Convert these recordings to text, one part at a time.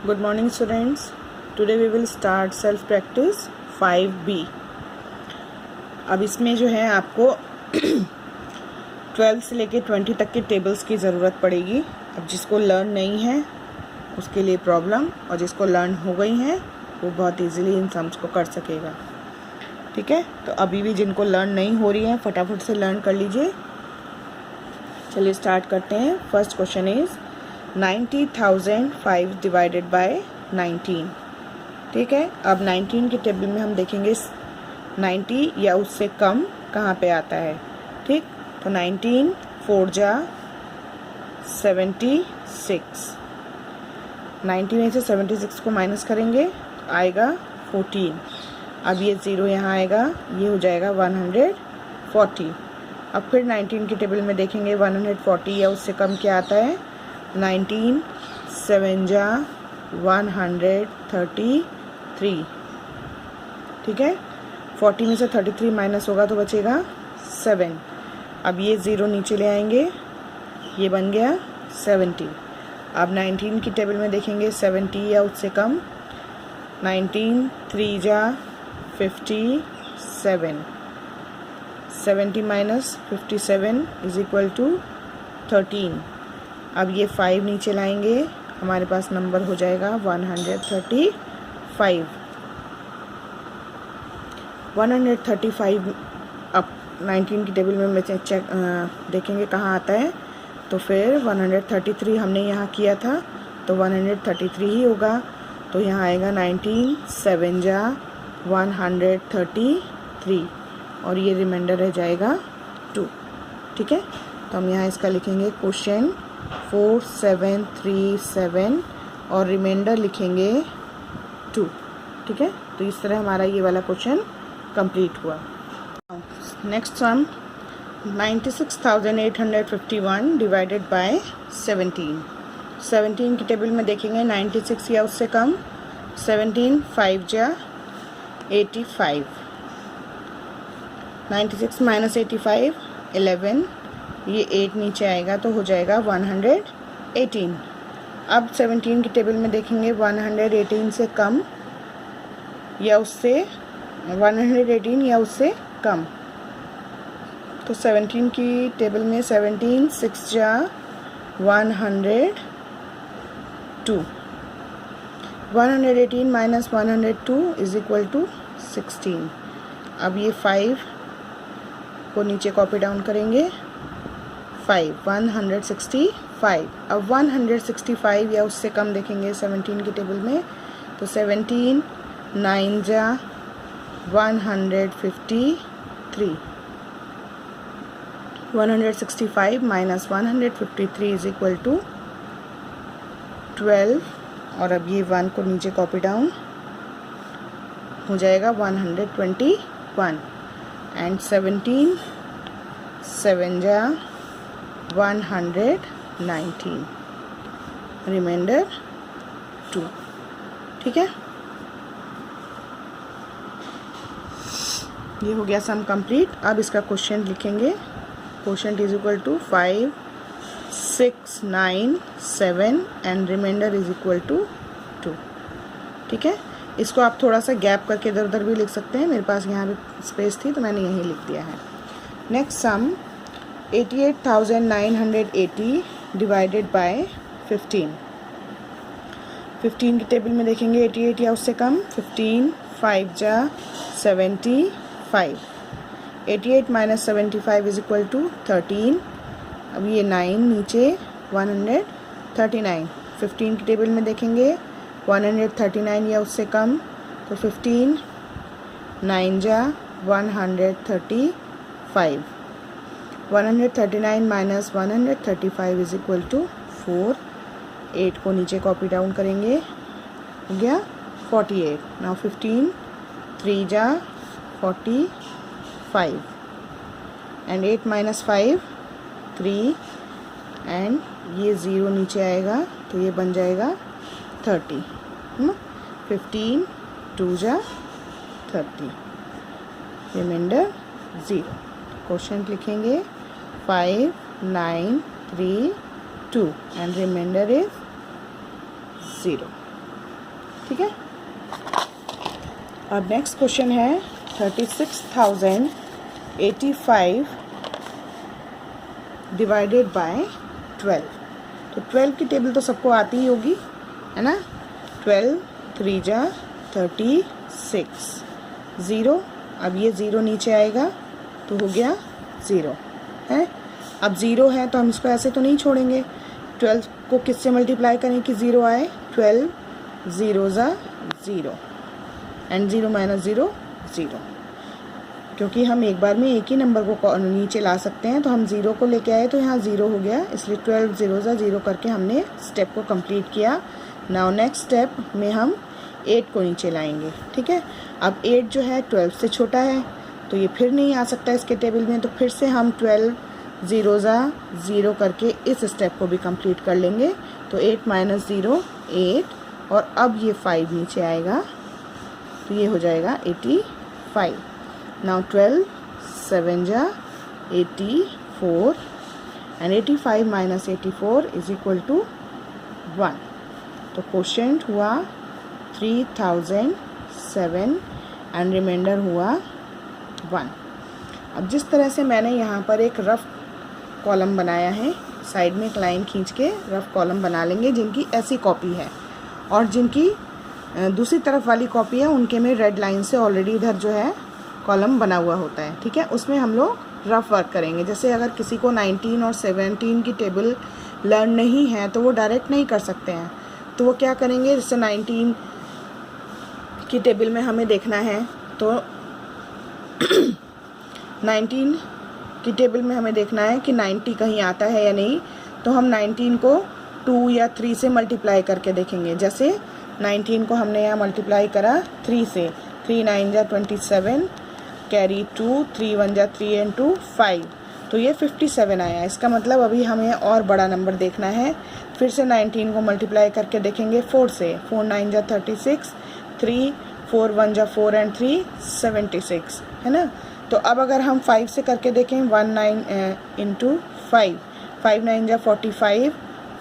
Good morning students. Today we will start self practice 5B. अब इसमें जो है आपको 12 से लेके 20 तक के टेबल्स की ज़रूरत पड़ेगी. अब जिसको लर्न नहीं है उसके लिए प्रॉब्लम, और जिसको लर्न हो गई है वो बहुत इजीली इन सम्स को कर सकेगा. ठीक है, तो अभी भी जिनको लर्न नहीं हो रही है फटाफट से लर्न कर लीजिए. चलिए स्टार्ट करते हैं. First question is 90,005 divided by 19. ठीक है, अब 19 के टेबल में हम देखेंगे 90 या उससे कम कहाँ पे आता है. ठीक, तो 19 4 जा 76. 90 में से 76 को माइनस करेंगे आएगा 14. अब ये ज़ीरो यहाँ आएगा, ये हो जाएगा 140. अब फिर 19 के टेबल में देखेंगे 140 या उससे कम क्या आता है. 19 7 जा 133. ठीक है, 40 में से 33 माइनस होगा तो बचेगा 7. अब ये ज़ीरो नीचे ले आएंगे, ये बन गया 70. अब 19 की टेबल में देखेंगे 70 या उससे कम. 19 3 जा 57. 70 माइनस 57 इज इक्वल टू 13. अब ये 5 नीचे लाएंगे, हमारे पास नंबर हो जाएगा 135. 135 अब 19 की टेबल में चेक देखेंगे कहाँ आता है. तो फिर 133 हमने यहाँ किया था तो 133 ही होगा. तो यहाँ आएगा 19 7 जा 133 और ये रिमाइंडर रह जाएगा 2. ठीक है, तो हम यहाँ इसका लिखेंगे क्वेश्चन 4737 और रिमाइंडर लिखेंगे 2. ठीक है, तो इस तरह हमारा ये वाला क्वेश्चन कंप्लीट हुआ. Next sum 96,851 divided by 17. 17 की टेबल में देखेंगे 96 या उससे कम. 17 5 जा 85. 96 माइनस 85 11. ये 8 नीचे आएगा तो हो जाएगा 118. अब 17 की टेबल में देखेंगे 118 से कम या उससे 118 या उससे कम. तो 17 की टेबल में 17 6 जा 102. 118 माइनस 102 इज इक्वल टू 16. अब ये 5 को नीचे कॉपी डाउन करेंगे. 165. अब 165 या उससे कम देखेंगे 17 की टेबल में तो 17 9 जा 153. 165 माइनस 153 इज इक्वल टू 12. और अब ये 1 को नीचे कॉपी डाउन हो जाएगा 121. एंड 17 7 जा 119 रिमाइंडर 2. ठीक है, ये हो गया सम कंप्लीट. अब इसका क्वेश्चन लिखेंगे. Question is equal to 5 6 9 7 and remainder is equal to 2. ठीक है, इसको आप थोड़ा सा गैप करके इधर उधर भी लिख सकते हैं. मेरे पास यहाँ भी स्पेस थी तो मैंने यहीं लिख दिया है. Next sum 88,980 divided by 15. 15 की टेबल में देखेंगे 88 या उससे कम. 15 5 जा 75. 88 माइनस 75 इज इक्वल टू 13. अब ये 9 नीचे 139. 15 की टेबल में देखेंगे 139 या उससे कम तो 15 9 जा 135. 139 माइनस 135 इज इक्वल टू 4. 8 को नीचे कॉपी डाउन करेंगे, हो गया 48. नाउ 15 3 जा 45 एंड 8 माइनस 5 3 एंड ये ज़ीरो नीचे आएगा तो ये बन जाएगा 30. 15 2 जा 30 रिमाइंडर 0. क्वेश्चन लिखेंगे 5 9 3 2 and remainder is 0. ठीक है। अब नेक्स्ट क्वेश्चन है 36,085 डिवाइडेड बाय 12। तो 12 की टेबल तो सबको आती ही होगी, है ना। 12 3 जा 36, 0। अब ये 0 नीचे आएगा तो हो गया 0 है। अब 0 है तो हम इसको ऐसे तो नहीं छोड़ेंगे। 12 को किससे मल्टीप्लाई करें कि 0 आए? 12 0 जा 0 एंड 0 माइनस 0 0। क्योंकि हम एक बार में एक ही नंबर को नीचे ला सकते हैं, तो हम 0 को लेके आए तो यहाँ 0 हो गया, इसलिए 12 0 जा 0 करके हमने स्टेप को कंप्लीट किया। नाउ नेक्स्ट स्टेप में हम 8 को नीचे लाएंगे, ठीक है। अब 8 जो है 12 से छोटा है, तो ये फिर नहीं आ सकता इसके टेबल में, तो फिर से हम 12 0 जा 0 करके इस स्टेप को भी कंप्लीट कर लेंगे। तो 8 माइनस 0 8, और अब ये 5 नीचे आएगा तो ये हो जाएगा 85। नाउ 12 7 जा 84 and 85 minus 84 is equal to 1। तो क्वोशिएंट हुआ 3007 एंड रिमाइंडर हुआ 1। अब जिस तरह से मैंने यहाँ पर एक रफ कॉलम बनाया है, साइड में एक लाइन खींच के रफ कॉलम बना लेंगे जिनकी ऐसी कॉपी है, और जिनकी दूसरी तरफ वाली कॉपी है उनके में रेड लाइन से ऑलरेडी इधर जो है कॉलम बना हुआ होता है, ठीक है। उसमें हम लोग रफ वर्क करेंगे। जैसे अगर किसी को 19 और 17 की टेबल लर्न नहीं है तो वो डायरेक्ट नहीं कर सकते हैं, तो वो क्या करेंगे, जैसे 19 की टेबल में हमें देखना है तो 19 की टेबल में हमें देखना है कि 90 कहीं आता है या नहीं, तो हम 19 को 2 या 3 से मल्टीप्लाई करके देखेंगे। जैसे 19 को हमने यहाँ मल्टीप्लाई करा 3 से, 3 9 जा 27 कैरी 2, 3 1 जा 3 एंड 2 5, तो ये 57 आया। इसका मतलब अभी हमें और बड़ा नंबर देखना है। फिर से 19 को मल्टीप्लाई करके देखेंगे 4 से, 4 9 जा 36, 3 4 1 जा 4 एंड 3 76, है ना। तो अब अगर हम 5 से करके देखें 1 9 इंटू 5, 5 9 जा 45,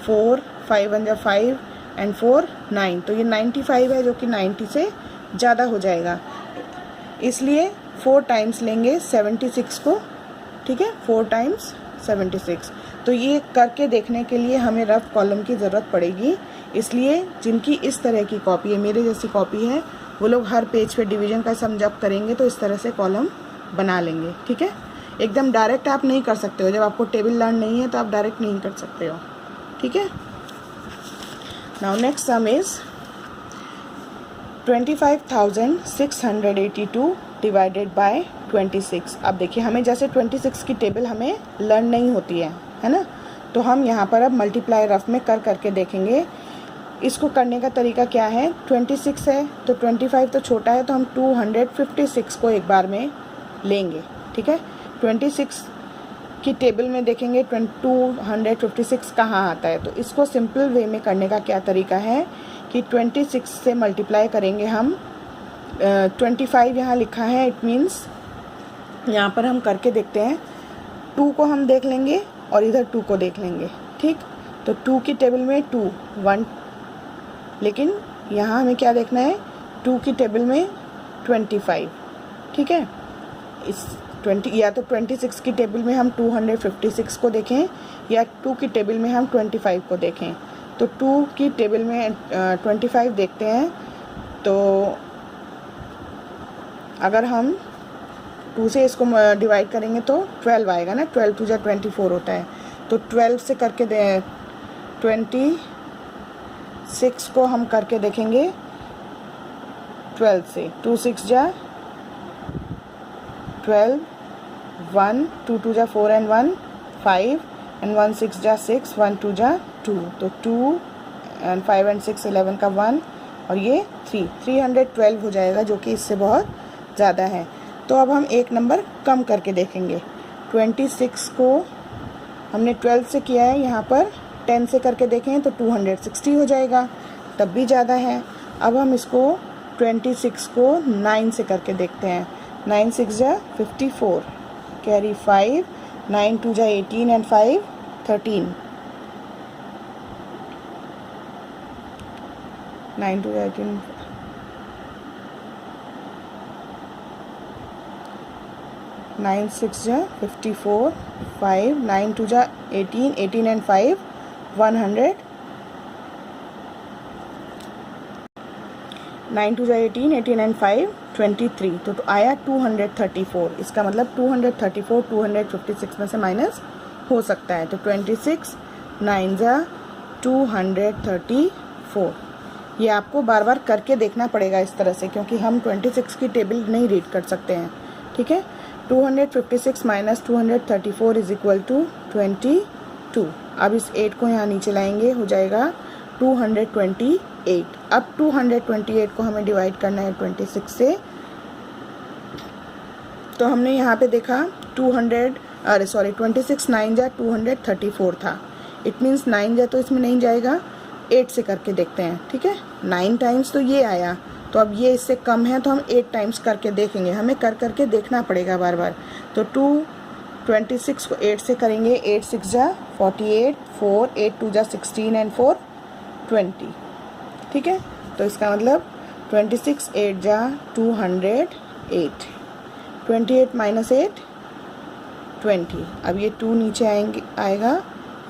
4 5 1 जा 5 एंड 4 9, तो ये 95 है जो कि 90 से ज़्यादा हो जाएगा, इसलिए 4 टाइम्स लेंगे 76 को, ठीक है। 4 टाइम्स 76। तो ये करके देखने के लिए हमें रफ कॉलम की ज़रूरत पड़ेगी, इसलिए जिनकी इस तरह की कॉपी है, मेरे जैसी कॉपी है, वो लोग हर पेज पे डिवीज़न का सम जब करेंगे तो इस तरह से कॉलम बना लेंगे, ठीक है। एकदम डायरेक्ट आप नहीं कर सकते हो, जब आपको टेबल लर्न नहीं है तो आप डायरेक्ट नहीं कर सकते हो, ठीक है। Now next sum is 25,682 divided by 26। अब देखिए हमें जैसे 26 की टेबल हमें लर्न नहीं होती है ना, तो हम यहाँ पर अब मल्टीप्लाई रफ में करके देखेंगे। इसको करने का तरीका क्या है, 26 है तो 25 तो छोटा है, तो हम 256 को एक बार में लेंगे, ठीक है। 26 की टेबल में देखेंगे 256 कहाँ आता है, तो इसको सिंपल वे में करने का क्या तरीका है कि 26 से मल्टीप्लाई करेंगे हम। 25 यहाँ लिखा है, इट मीन्स यहाँ पर हम करके देखते हैं। 2 को हम देख लेंगे और इधर 2 को देख लेंगे, ठीक। तो 2 की टेबल में 2 1, लेकिन यहाँ हमें क्या देखना है, 2 की टेबल में 25, ठीक है। इस 20 या तो 26 की टेबल में हम 256 को देखें, या 2 की टेबल में हम 25 को देखें। तो 2 की टेबल में 25 देखते हैं, तो अगर हम 2 से इसको डिवाइड करेंगे तो 12 आएगा ना, 12 2 जा 24 होता है। तो 12 से करके 26 को हम करके देखेंगे 12 से, 2 6 जा 12, 1 2 2 जा 4 एंड 1 5 एंड 1 6 जा 6, 1 2 जा 2, तो 2 एंड 5 एंड 6 11 का 1, और ये 312 हो जाएगा, जो कि इससे बहुत ज़्यादा है। तो अब हम एक नंबर कम करके देखेंगे। 26 को हमने 12 से किया है, यहाँ पर 10 से करके देखें तो 260 हो जाएगा, तब भी ज़्यादा है। अब हम इसको 26 को 9 से करके देखते हैं। 9 6 जा 54 कैरी 5, 9 2 जा 18 एंड 5 13, 9 2 18, 9 6 जा 54, 5 9 2 जा 18, 18 and 5 100, 9 2 जा 18, 18 and 5 23, तो आया 234। इसका मतलब 234 256 में से माइनस हो सकता है, तो 26 9 जा 234। ये आपको बार बार करके देखना पड़ेगा इस तरह से, क्योंकि हम 26 की टेबल नहीं रीड कर सकते हैं। ठीक है, 256 माइनस 234 इज इक्वल टू 22। अब इस 8 को यहाँ नीचे लाएंगे, हो जाएगा 228। अब 228 को हमें डिवाइड करना है 26 से, तो हमने यहाँ पे देखा 26 9 जा 234 था। इट मीन्स 9 जा तो इसमें नहीं जाएगा, 8 से करके देखते हैं। ठीक है, 9 टाइम्स तो ये आया, तो अब ये इससे कम है तो हम 8 टाइम्स करके देखेंगे, हमें करके देखना पड़ेगा बार बार। तो 226 को 8 से करेंगे, 8 6 जा 48, 4 8 2 जा 16 एंड 4 20। ठीक है, तो इसका मतलब 26 8 जा 208, 28 माइनस 8 20। अब ये 2 नीचे आएगा,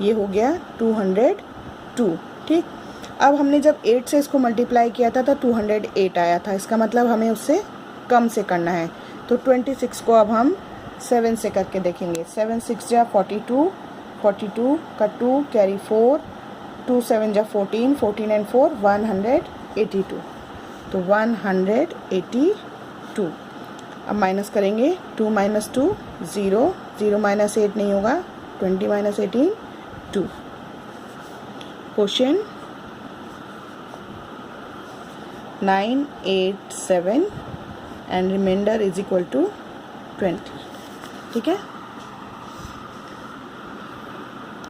ये हो गया 202। ठीक, अब हमने जब 8 से इसको मल्टीप्लाई किया था तो 208 आया था, इसका मतलब हमें उससे कम से करना है। तो 26 को अब हम 7 से करके देखेंगे। 7 6 जा 42, 42 का 2 कैरी 4, 2 7 जा 14, 14 एंड 4 182, तो 182। अब माइनस करेंगे, 2 माइनस 2 0, 0 माइनस 8 नहीं होगा, 20 minus 18 2। Question 987 and remainder is equal to 20। ठीक है।